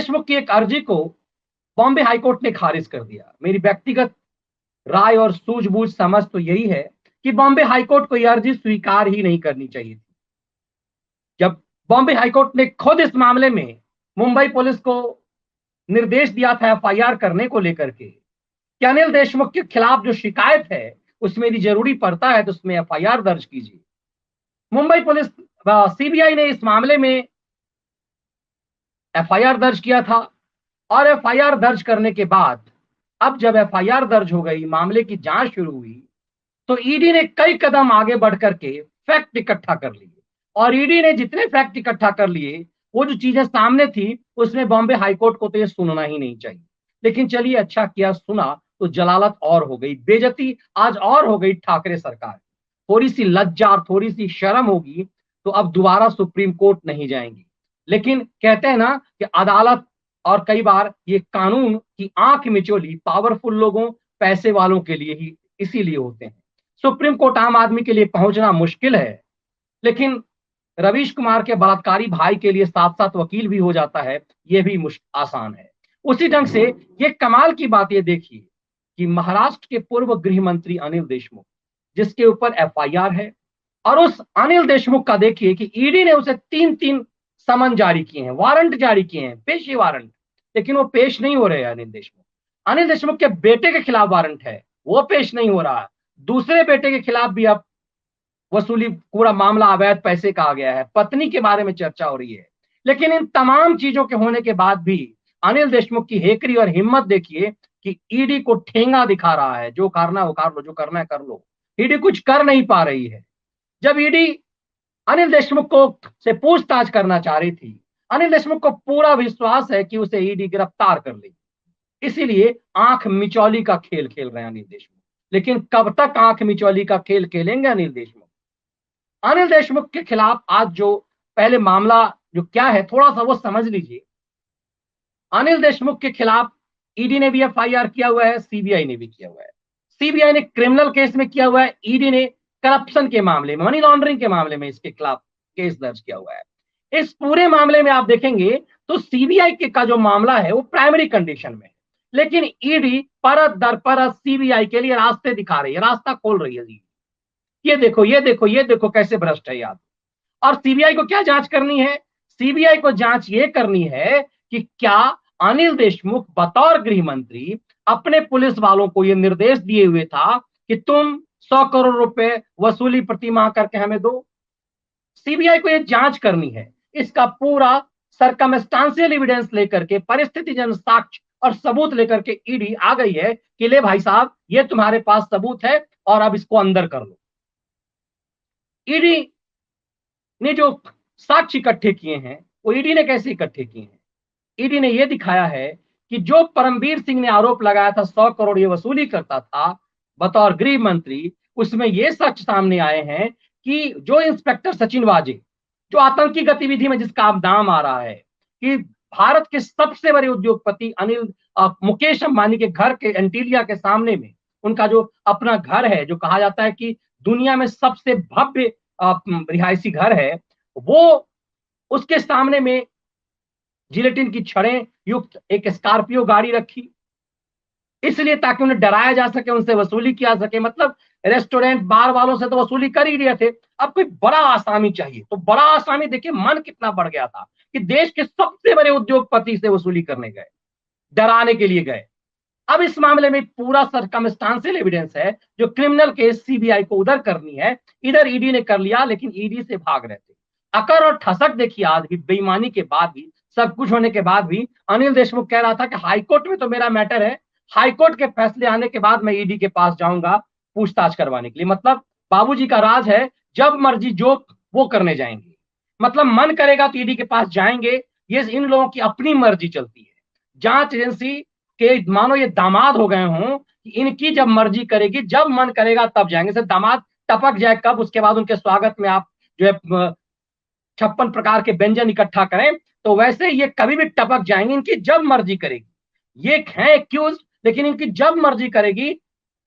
देशमुख की एक अर्जी को बॉम्बे हाईकोर्ट ने खारिज कर दिया। मेरी व्यक्तिगत राय और सूझबूझ समझ तो यही है कि बॉम्बे हाईकोर्ट को यह अर्जी स्वीकार ही नहीं करनी चाहिए थी। जब बॉम्बे हाईकोर्ट ने खुद इस मामले में मुंबई पुलिस को निर्देश दिया था एफआईआर करने को लेकर के कि अनिल देशमुख के खिलाफ जो शिकायत है उसमें यदि जरूरी पड़ता है तो उसमें एफआईआर दर्ज कीजिए। मुंबई पुलिस सीबीआई ने इस मामले में एफआईआर दर्ज किया था और एफआईआर दर्ज करने के बाद अब जब एफआईआर दर्ज हो गई, मामले की जांच शुरू हुई, तो ईडी ने कई कदम आगे बढ़ करके फैक्ट इकट्ठा कर लिए और ईडी ने जितने फैक्ट इकट्ठा कर लिए, वो जो चीजें सामने थी उसमें बॉम्बे हाईकोर्ट को तो ये सुनना ही नहीं चाहिए। लेकिन चलिए, अच्छा किया सुना, तो जलालत और हो गई, बेइज्जती आज और हो गई ठाकरे सरकार। थोड़ी सी लज्जा और थोड़ी सी शर्म होगी तो अब दोबारा सुप्रीम कोर्ट नहीं जाएंगी। लेकिन कहते हैं ना कि अदालत और कई बार ये कानून की आंख मिचोली पावरफुल लोगों, पैसे वालों के लिए ही इसीलिए होते हैं। सुप्रीम कोर्ट आम आदमी के लिए पहुंचना मुश्किल है, लेकिन रवीश कुमार के बलात्कारी भाई के लिए साथ साथ वकील भी हो जाता है, ये भी आसान है। उसी ढंग से ये कमाल की बात ये देखिए कि महाराष्ट्र के पूर्व गृह मंत्री अनिल देशमुख, जिसके ऊपर एफआईआर है, और उस अनिल देशमुख का देखिए कि ईडी ने उसे तीन तीन समन जारी किए हैं, वारंट जारी किए हैं, पेशी वारंट, लेकिन वो पेश नहीं हो रहे हैं। अनिल देशमुख के बेटे के खिलाफ वारंट है, वो पेश नहीं हो रहा है। दूसरे बेटे के खिलाफ भी अब वसूली, पूरा मामला अवैध पैसे का आ गया है, पत्नी के बारे में चर्चा हो रही है। लेकिन इन तमाम चीजों के होने के बाद भी अनिल देशमुख की हेकरी और हिम्मत देखिए कि ईडी को ठेंगा दिखा रहा है, जो करना है उखाड़ लो, जो करना है कर लो। ईडी कुछ कर नहीं पा रही है। जब ईडी अनिल देशमुख को से पूछताछ करना चाह रही थी, अनिल देशमुख को पूरा विश्वास है कि उसे ईडी गिरफ्तार कर लेगी, इसीलिए आंख मिचौली का खेल खेल रहे हैं अनिल देशमुख। लेकिन कब तक आंख मिचौली का खेल खेलेंगे अनिल देशमुख? अनिल देशमुख के खिलाफ आज जो पहले मामला जो क्या है, थोड़ा सा वो समझ लीजिए। अनिल देशमुख के खिलाफ ईडी ने भी एफआईआर किया हुआ है, सीबीआई ने भी किया हुआ है। सीबीआई ने क्रिमिनल केस में किया हुआ है, ईडी ने करप्शन के मामले में, मनी लॉन्ड्रिंग के मामले में इसके खिलाफ केस दर्ज किया हुआ है। इस पूरे मामले में आप देखेंगे तो सीबीआई के का जो मामला है वो प्राइमरी कंडीशन में है, लेकिन ईडी परत दर परत सीबीआई के लिए रास्ते दिखा रही है, रास्ता खोल रही है जी। ये देखो, ये देखो, ये देखो कैसे भ्रष्ट है याद। और सीबीआई को क्या जांच करनी है? सीबीआई को जांच ये करनी है कि क्या अनिल देशमुख बतौर गृह मंत्री अपने पुलिस वालों को ये निर्देश दिए हुए था कि तुम 100 करोड़ रुपए वसूली प्रतिमाह करके हमें दो। सीबीआई को ये जांच करनी है। इसका पूरा सरकमस्टांशियल एविडेंस लेकर के, परिस्थितिजन्य साक्ष्य और सबूत लेकर के ईडी आ गई है कि ले भाई साहब, ये तुम्हारे पास सबूत है और अब इसको अंदर कर लो। ईडी ने जो साक्ष्य इकट्ठे किए हैं वो ईडी ने कैसे इकट्ठे किए हैं? ईडी ने यह दिखाया है कि जो परमवीर सिंह ने आरोप लगाया था 100 करोड़ ये वसूली करता था बतौर गृह मंत्री, उसमें यह सच सामने आए हैं कि जो इंस्पेक्टर सचिन वाजे, जो आतंकी गतिविधि में जिसका अब नाम आ रहा है, कि भारत के सबसे बड़े उद्योगपति अनिल मुकेश अंबानी के घर के एंटीलिया के सामने में उनका जो अपना घर है, जो कहा जाता है कि दुनिया में सबसे भव्य रिहायशी घर है, वो उसके सामने में जिलेटिन की छड़ें युक्त एक स्कॉर्पियो गाड़ी रखी, इसलिए ताकि उन्हें डराया जा सके, उनसे वसूली किया सके। मतलब रेस्टोरेंट बार वालों से तो वसूली कर ही रहे थे, अब कोई बड़ा आसामी चाहिए। तो बड़ा आसामी देखिए मन कितना बढ़ गया था कि देश के सबसे बड़े उद्योगपति से वसूली करने गए, डराने के लिए गए। अब इस मामले में पूरा सरकमस्टांशियल एविडेंस है, जो क्रिमिनल केस सीबीआई को उधर करनी है, इधर ईडी ने कर लिया, लेकिन ईडी से भाग रहे थे। अकड़ और ठसक देखिए, आज भी बेईमानी के बाद भी, सब कुछ होने के बाद भी अनिल देशमुख कह रहा था कि हाईकोर्ट में तो मेरा मैटर है, हाईकोर्ट के फैसले आने के बाद मैं ईडी के पास जाऊंगा पूछताछ करवाने के लिए। मतलब बाबूजी का राज है, जब मर्जी जो वो करने जाएंगे, मतलब मन करेगा तो ईडी के पास जाएंगे। ये इन लोगों की अपनी मर्जी चलती है। जांच एजेंसी के मानो ये दामाद हो गए हों कि इनकी जब मर्जी करेगी, जब मन करेगा तब जाएंगे। से दामाद टपक जाए कब, उसके बाद उनके स्वागत में आप जो है 56 प्रकार के व्यंजन इकट्ठा करें, तो वैसे ये कभी भी टपक जाएंगे, इनकी जब मर्जी करेगी। ये है एक्यूज, लेकिन इनकी जब मर्जी करेगी।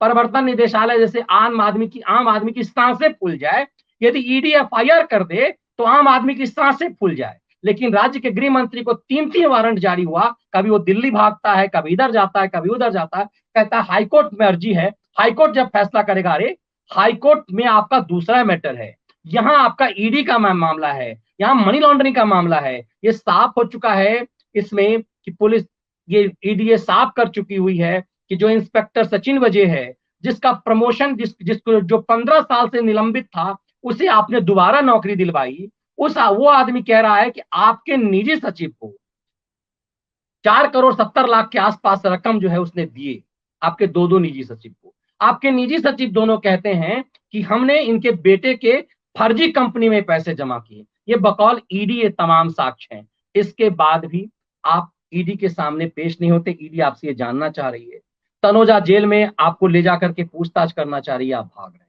प्रवर्तन निदेशालय जैसे आम आदमी की सांसें फूल जाए, यदि ईडी एफआईआर कर दे तो आम आदमी की सांसें फूल जाए। लेकिन राज्य के गृह मंत्री को 3-3 वारंट जारी हुआ, कभी वो दिल्ली भागता है, कभी इधर जाता है, कभी उधर जाता है, कहता है हाईकोर्ट में अर्जी है, हाईकोर्ट जब फैसला करेगा। अरे हाईकोर्ट में आपका दूसरा मैटर है, यहाँ आपका ईडी का मामला है, यहाँ मनी लॉन्ड्रिंग का मामला है। ये साफ हो चुका है इसमें कि पुलिस, ये ईडी ये साफ कर चुकी हुई है कि जो इंस्पेक्टर सचिन वजे है, जिसका प्रमोशन जिसको जो 15 साल से निलंबित था, उसे आपने दोबारा नौकरी दिलवाई। वो आदमी कह रहा है कि आपके निजी सचिव को 4 करोड़ 70 लाख के आसपास रकम जो है उसने दिए, आपके दो निजी सचिव को। आपके निजी सचिव दोनों कहते हैं कि हमने इनके बेटे के फर्जी कंपनी में पैसे जमा किए। ये बकौल ईडी ये तमाम साक्ष्य हैं। इसके बाद भी आप ईडी के सामने पेश नहीं होते। ईडी आपसे ये जानना चाह रही है, तनोजा जेल में आपको ले जाकर के पूछताछ करना चाह रही है, आप भाग रहे हैं।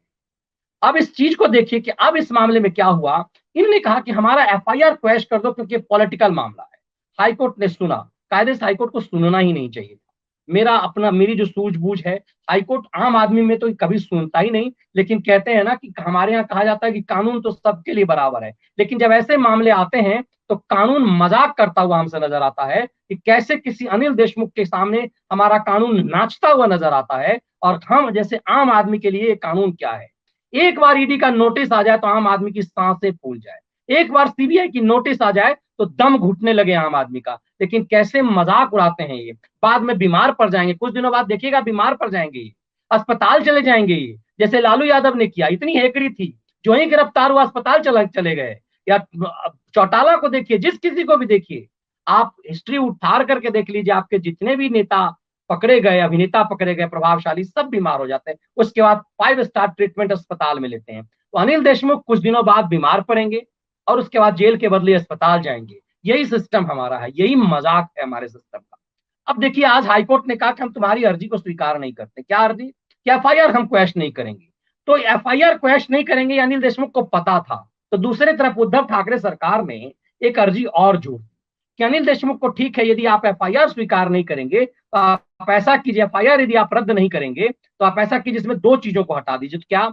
अब इस चीज को देखिए कि अब इस मामले में क्या हुआ। इन्होंने कहा कि हमारा एफआईआर क्वैश कर दो क्योंकि पॉलिटिकल मामला है। हाईकोर्ट ने सुना, कायदे से हाईकोर्ट को सुनना ही नहीं चाहिए था। मेरी जो सूझबूझ है, हाईकोर्ट आम आदमी में तो कभी सुनता ही नहीं, लेकिन कहते हैं ना कि हमारे यहाँ कहा जाता है कि कानून तो सबके लिए बराबर है, लेकिन जब ऐसे मामले आते हैं तो कानून मजाक करता हुआ हमसे नजर आता है कि कैसे किसी अनिल देशमुख के सामने हमारा कानून नाचता हुआ नजर आता है, और हम जैसे आम आदमी के लिए कानून क्या है। एक बार ईडी का नोटिस आ जाए तो आम आदमी की सांसें फूल जाए, एक बार सीबीआई की नोटिस आ जाए तो दम घुटने लगे आम आदमी का। लेकिन कैसे मजाक उड़ाते हैं ये, बाद में बीमार पड़ जाएंगे, कुछ दिनों बाद देखिएगा बीमार पड़ जाएंगे ये, अस्पताल चले जाएंगे ये, जैसे लालू यादव ने किया। इतनी हेकड़ी थी, जो ही गिरफ्तार हुआ अस्पताल चले गए। या चौटाला को देखिए, जिस किसी को भी देखिए, आप हिस्ट्री उठार करके देख लीजिए, आपके जितने भी नेता पकड़े गए, अभिनेता पकड़े गए प्रभावशाली, सब बीमार हो जाते हैं, उसके बाद 5 स्टार ट्रीटमेंट अस्पताल में लेते हैं। तो अनिल देशमुख कुछ दिनों बाद बीमार पड़ेंगे और उसके बाद जेल के बदले अस्पताल जाएंगे। यही सिस्टम हमारा है, यही मजाक है हमारे सिस्टम का। अब देखिए, आज हाईकोर्ट ने कहा कि हम तुम्हारी अर्जी को स्वीकार नहीं करते। क्या अर्जी? कि एफआईआर हम क्वैश नहीं करेंगे। तो एफआईआर क्वैश नहीं करेंगे, ये अनिल देशमुख को पता था। तो दूसरी तरफ उद्धव ठाकरे सरकार ने एक अर्जी और जोड़ दी कि अनिल देशमुख को, ठीक है, यदि आप एफआईआर स्वीकार नहीं करेंगे तो आप ऐसा कीजिए, एफआईआर यदि आप रद्द नहीं करेंगे तो आप ऐसा कीजिए, इसमें 2 चीजों को हटा दीजिए। तो क्या?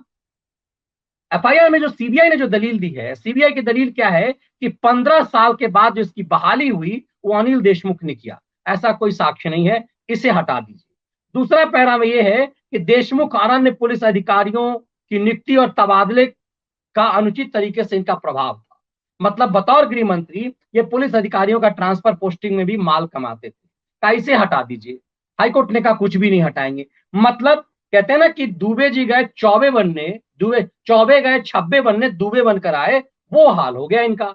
एफआईआर में जो सीबीआई ने जो दलील दी है, सीबीआई की दलील क्या है कि 15 साल के बाद जो इसकी बहाली हुई वो अनिल देशमुख ने किया, ऐसा कोई साक्ष्य नहीं है, इसे हटा दीजिए। दूसरा पैरा में यह है कि देशमुख अन्य पुलिस अधिकारियों की नियुक्ति और तबादले का अनुचित तरीके से इनका प्रभाव था। मतलब बतौर गृह मंत्री ये पुलिस अधिकारियों का ट्रांसफर पोस्टिंग में भी माल कमाते थे, कैसे हटा दीजिए। हाईकोर्ट ने कहा कुछ भी नहीं हटाएंगे। मतलब कहते हैं ना कि दुबे जी गए चौबे बनने, दुबे चौबे गए छब्बे बनने, दुबे बनकर आए, वो हाल हो गया इनका।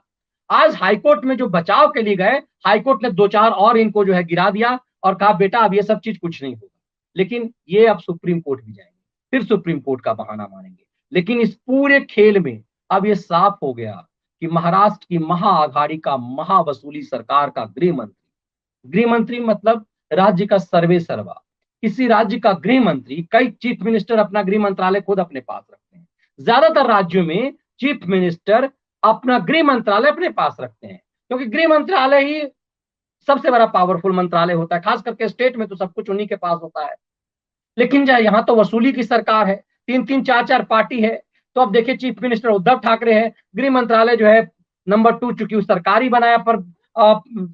आज हाईकोर्ट में जो बचाव के लिए गए, हाईकोर्ट ने 2-4 और इनको जो है गिरा दिया और कहा बेटा अब ये सब चीज कुछ नहीं होगा। लेकिन ये अब सुप्रीम कोर्ट भी जाएंगे, फिर सुप्रीम कोर्ट का बहाना मानेंगे। लेकिन इस पूरे खेल में अब ये साफ हो गया कि महाराष्ट्र की महाआघाड़ी का महावसूली सरकार का गृह मंत्री मतलब राज्य का सर्वे सर्वा। किसी राज्य का गृह मंत्री, कई चीफ मिनिस्टर अपना गृह मंत्रालय खुद अपने पास रखते हैं। ज्यादातर राज्यों में चीफ मिनिस्टर अपना गृह मंत्रालय अपने पास रखते हैं, क्योंकि गृह मंत्रालय ही सबसे बड़ा पावरफुल मंत्रालय होता है। खास करके स्टेट में तो सब कुछ उन्हीं के पास होता है। लेकिन यहाँ तो वसूली की सरकार है, 3-3 4-4 पार्टी है। तो अब देखिए, चीफ मिनिस्टर उद्धव ठाकरे है, गृह मंत्रालय जो है नंबर 2, चूंकि सरकारी बनाया, पर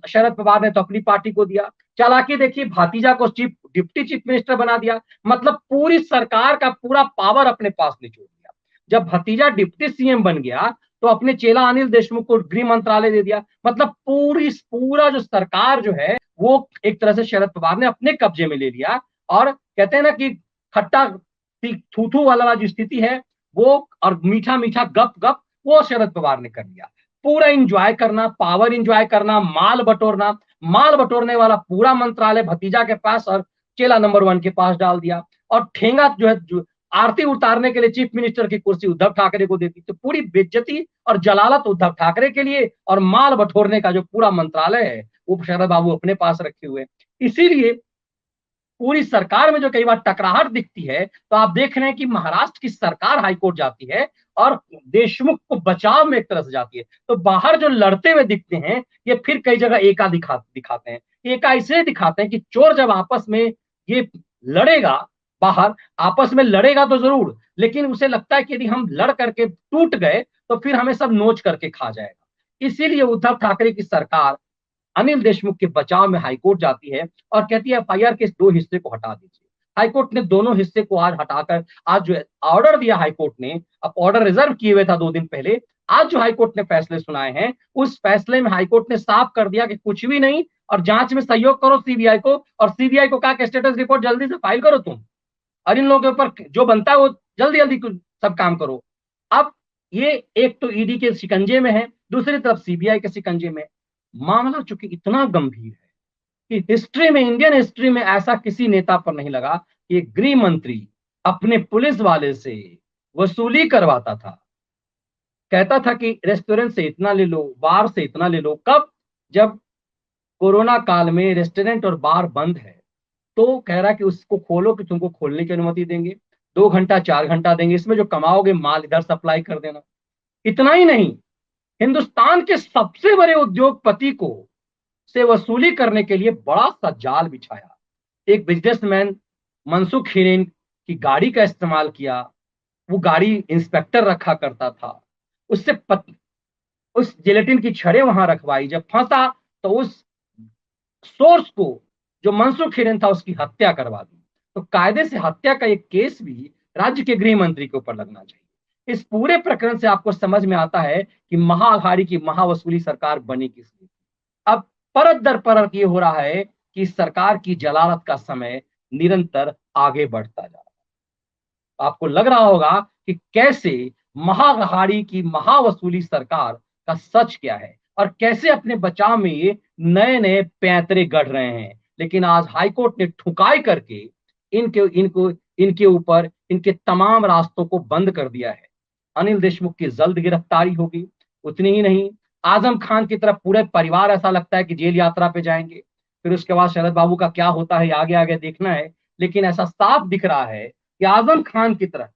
शरद पवार ने तो अपनी पार्टी को दिया। चालाकी देखिए, भतीजा को डिप्टी चीफ मिनिस्टर बना दिया। मतलब पूरी सरकार का पूरा पावर अपने पास निचोड़ दिया। जब भतीजा डिप्टी सीएम बन गया तो अपने चेला अनिल देशमुख को गृह मंत्रालय दे दिया। मतलब पूरा जो सरकार जो है वो एक तरह से शरद पवार ने अपने कब्जे में ले लिया। और कहते हैं ना कि खट्टा थूथू वाला जो स्थिति है वो, और मीठा मीठा गप गप, वो शरद पवार ने कर लिया। पूरा इंजॉय करना, पावर इंजॉय करना, माल बटोरने वाला पूरा मंत्रालय भतीजा के पास और चेला नंबर 1 के पास डाल दिया। और ठेंगा जो है, जो आरती उतारने के लिए चीफ मिनिस्टर की कुर्सी उद्धव ठाकरे को देती। तो पूरी बेइज्जती और जलालत उद्धव ठाकरे के लिए, और माल बटोरने का जो पूरा मंत्रालय है वो शरद बाबू अपने पास रखे हुए। इसीलिए पूरी सरकार में जो कई बार टकराहट दिखती है, तो आप देख रहे हैं कि महाराष्ट्र की सरकार हाईकोर्ट जाती है और देशमुख को बचाव में एक तरह से जाती है। तो बाहर जो लड़ते हुए दिखते हैं, ये फिर कई जगह एका दिखाते हैं। एका इसलिए दिखाते हैं कि चोर जब आपस में ये लड़ेगा, बाहर आपस में लड़ेगा तो जरूर, लेकिन उसे लगता है कि यदि हम लड़ करके टूट गए तो फिर हमें सब नोच करके खा जाएगा। इसीलिए उद्धव ठाकरे की सरकार अनिल देशमुख के बचाव में हाईकोर्ट जाती है और कहती है एफआईआर के इस दो हिस्से को हटा दीजिए। हाईकोर्ट ने दोनों हिस्से को आज हटाकर, आज जो ऑर्डर दिया हाईकोर्ट ने, अब ऑर्डर रिजर्व किए हुए था 2 दिन पहले, आज जो हाईकोर्ट ने फैसले सुनाए हैं, उस फैसले में हाईकोर्ट ने साफ कर दिया कि कुछ भी नहीं, और जांच में सहयोग करो सीबीआई को, और सीबीआई को कहा कि स्टेटस रिपोर्ट जल्दी से फाइल करो तुम, और इन लोगों के ऊपर जो बनता है वो जल्दी जल्दी सब काम करो। अब ये एक तो ईडी के शिकंजे में है, दूसरी तरफ सीबीआई के शिकंजे में। मामला चूंकि इतना गंभीर है कि हिस्ट्री में, इंडियन हिस्ट्री में ऐसा किसी नेता पर नहीं लगा कि गृह मंत्री अपने पुलिस वाले से वसूली करवाता था। कहता था कि रेस्टोरेंट से इतना ले लो, बार से इतना ले लो। कब? जब कोरोना काल में रेस्टोरेंट और बार बंद है, तो कह रहा है कि उसको खोलो कि तुमको खोलने की अनुमति देंगे, 2 घंटा 4 घंटा देंगे, इसमें जो कमाओगे माल इधर सप्लाई कर देना। इतना ही नहीं, हिंदुस्तान के सबसे बड़े उद्योगपति को से वसूली करने के लिए बड़ा सा जाल बिछाया। एक बिजनेसमैन मनसुख हिरेन की गाड़ी का इस्तेमाल किया, वो गाड़ी इंस्पेक्टर रखा करता था, उससे उस जिलेटिन की छड़ें वहां रखवाई, जब फंसा तो उस सोर्स को, जो मनसुख हिरेन था, उसकी हत्या करवा दी। तो कायदे से हत्या का एक केस भी राज्य के गृह मंत्री के ऊपर लगना चाहिए। इस पूरे प्रकरण से आपको समझ में आता है कि महाअघाड़ी की महावसूली सरकार बनी किस लिए। अब परत दर परत ये हो रहा है कि सरकार की जलालत का समय निरंतर आगे बढ़ता जा रहा है। आपको लग रहा होगा कि कैसे महाअघाड़ी की महावसूली सरकार का सच क्या है, और कैसे अपने बचाव में ये नए नए पैंतरे गढ़ रहे हैं। लेकिन आज हाईकोर्ट ने ठुकाई करके इनके इनको इनके ऊपर इनके तमाम रास्तों को बंद कर दिया है। अनिल देशमुख की जल्द गिरफ्तारी होगी। उतनी ही नहीं, आजम खान की तरफ पूरे परिवार ऐसा लगता है कि जेल यात्रा पे जाएंगे। फिर उसके बाद शरद बाबू का क्या होता है, आगे आगे देखना है। लेकिन ऐसा साफ दिख रहा है कि आजम खान की तरफ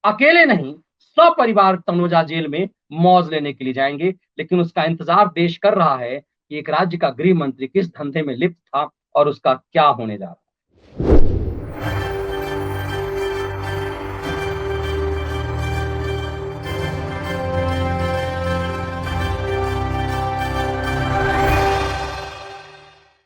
अकेले नहीं, सपरिवार तनुजा जेल में मौज लेने के लिए जाएंगे। लेकिन उसका इंतजार देश कर रहा है कि एक राज्य का गृह मंत्री किस धंधे में लिप्त था और उसका क्या होने जा रहा है।